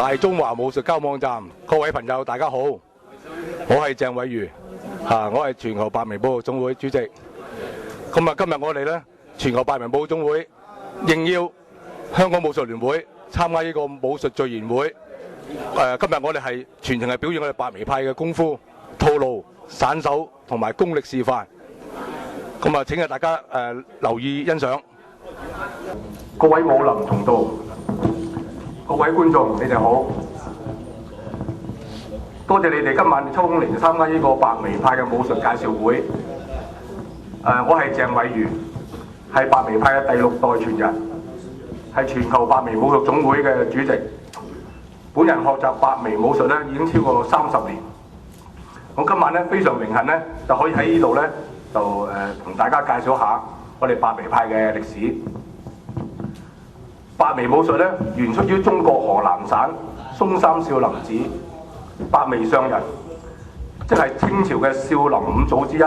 大中華武術交網站，各位朋友大家好，我係鄭偉如，我係全球百名武術總會主席。今日我哋咧全球百名武術總會應邀香港武術聯會參加呢個武術聚研會。今日我哋係全程係表現我哋百眉派嘅功夫、套路、散手同埋功力示範。咁啊，請大家留意欣賞。各位武林同道，各位觀眾，你哋好！多謝你哋今晚抽空嚟參加呢個百眉派嘅武術介紹會。我係鄭偉如，係百眉派嘅第6代傳人，係全球百眉武術總會嘅主席。本人學習百眉武術咧已經超過30年。咁今晚咧非常榮幸咧，就可以喺呢度咧就同大家介紹下我哋百眉派嘅歷史。百眉武術咧源出於中國河南省嵩山少林寺百眉上人，即係清朝嘅少林5祖之一，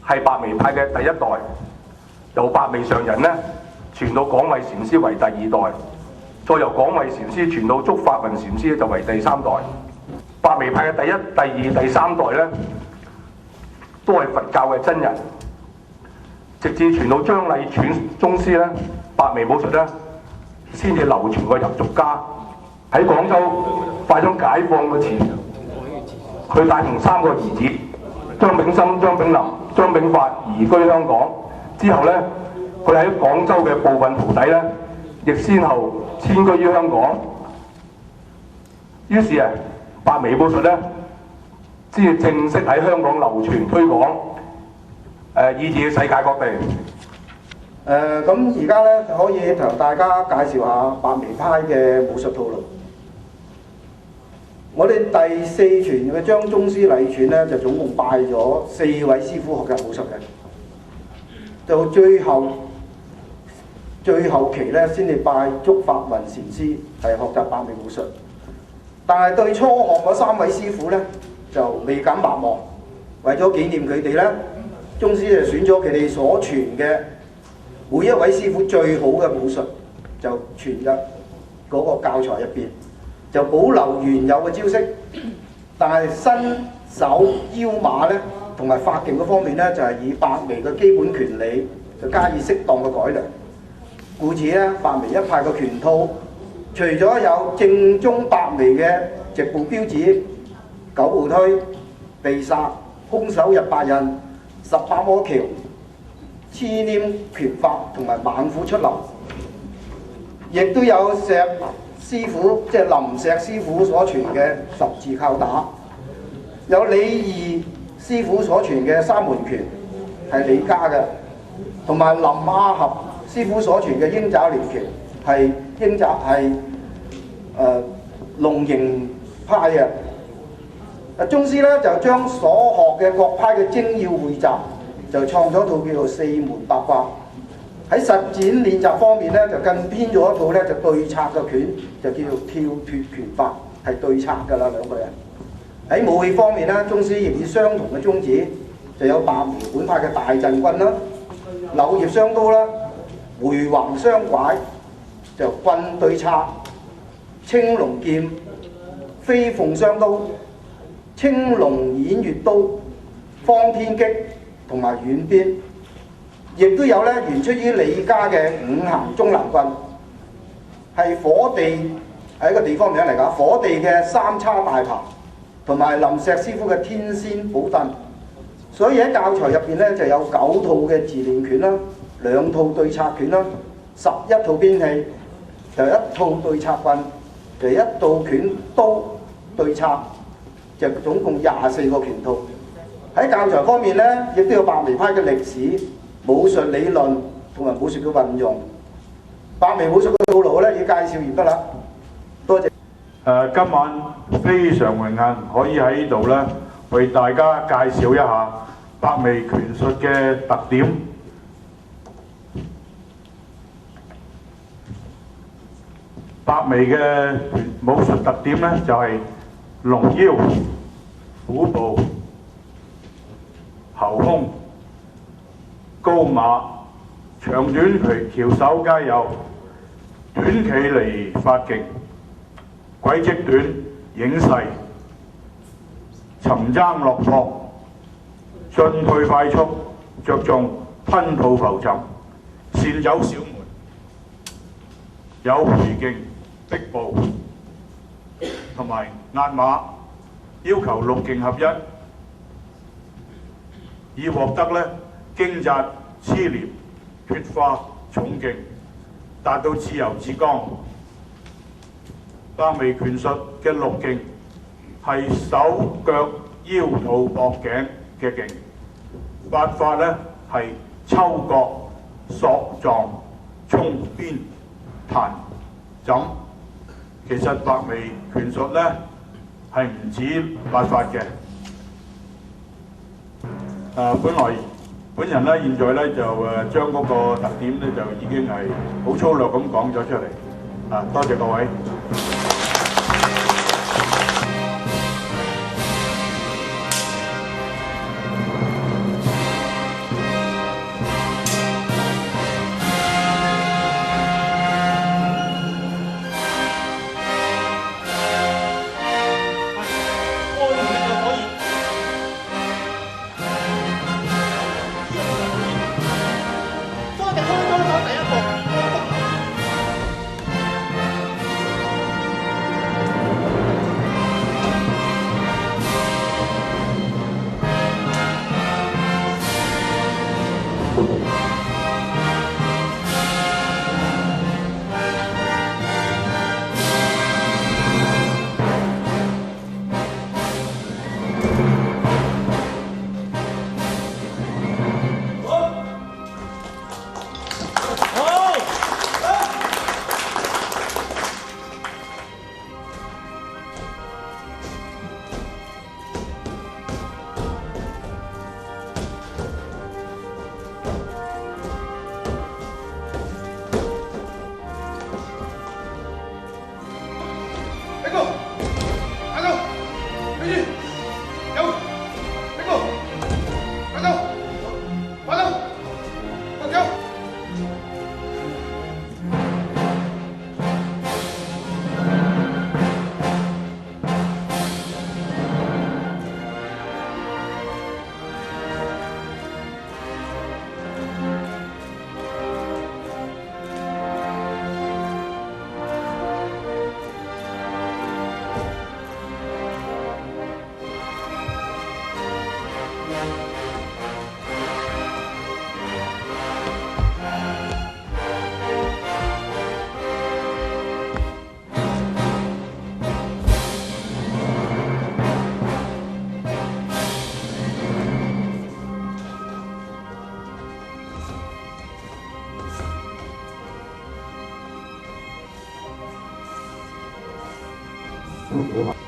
係百眉派嘅第1代。由百眉上人咧傳到廣慧禪師為第2代，再由廣慧禪師傳到竺法雲禪師就為第3代。百眉派嘅第1、第2、第3代咧都係佛教嘅真人，直至傳到張禮傳宗師咧，百眉武術咧先至流傳過入俗家。喺廣州快將解放嘅前，佢帶同3個兒子張炳森、張炳林、張炳發移居香港。之後咧，佢喺廣州嘅部分徒弟咧，亦先後遷居於香港。於是百眉武術咧先至正式喺香港流傳推廣，以至世界各地。咁而家咧就可以同大家介紹下百眉派嘅武術套路。我哋第4傳嘅張宗師禮傳咧，就總共拜咗4位師傅學嘅武術嘅，到最後期咧先至拜竺法雲禪師係學習百眉武術。但係對初學嗰3位師傅咧就未敢白望，為咗紀念佢哋咧，宗師就選咗佢哋所傳嘅每一位師傅最好嘅武術，就傳入嗰個教材入邊，就保留原有嘅招式，但係身手腰馬咧同埋法勁嗰方面咧，就係以百眉嘅基本拳理就加以適當嘅改良。故此咧，百眉一派嘅拳套，除咗有正宗百眉嘅直步標指、9步推、避殺、空手入白刃、18魔橋、黐黏拳法同埋猛虎出流，亦都有石師傅即係林石師傅所傳嘅十字靠打，有李義師傅所傳嘅三門拳係李家嘅，同埋林亞合師傅所傳嘅鷹爪連拳係鷹爪係龍形派嘅。宗師咧就將所學嘅各派嘅精要匯集，就創咗套叫做4門八卦。喺實踐練習方面咧，就更編咗一套咧就對策嘅拳，就叫做跳脫拳法，係對策㗎啦兩個人。喺武器方面咧，宗師亦以相同嘅宗旨，就有百眉本派嘅大陣棍啦、柳葉雙刀啦、回橫雙拐，就棍對策、青龍劍、飛鳳雙刀、青龍偃月刀、方天戟同埋軟鞭。亦都有咧源出於李家嘅5行中南棍，係火地係一個地方名嚟㗎，火地嘅3叉大棚，同埋林石師傅嘅天仙寶盾。所以喺教材入邊咧就有9套嘅自練拳啦，2套對策拳啦，11套鞭器，就1套對策棍，就1套拳刀對策，就總共24個拳套。喺教材方面咧，亦都有百眉派嘅歷史、武術理論同埋武術嘅運用。百眉武術嘅套路咧，已經介紹完畢啦。多謝。今晚非常榮幸可以喺呢度咧，為大家介紹一下百眉拳術嘅特點。百眉嘅武術特點咧，就係龍腰、虎步、後空、高馬、長短橋手皆有，短距離發勁，軌跡短，影勢，沉爭落撲，進退快速，着重吞吐浮沉，擅走小門，有回勁、逼步同埋壓馬，要求六勁合一，以獲得驚蟄黐連、脫化重勁，達到自由自剛。百微拳術嘅六勁係手腳腰肚膊頸嘅勁，八法係抽割、索撞、衝鞭、彈、枕。其實百微拳術係唔止八法嘅。本人現在就將嗰個特點就已經係好粗略咁講咗出嚟。多謝各位。好。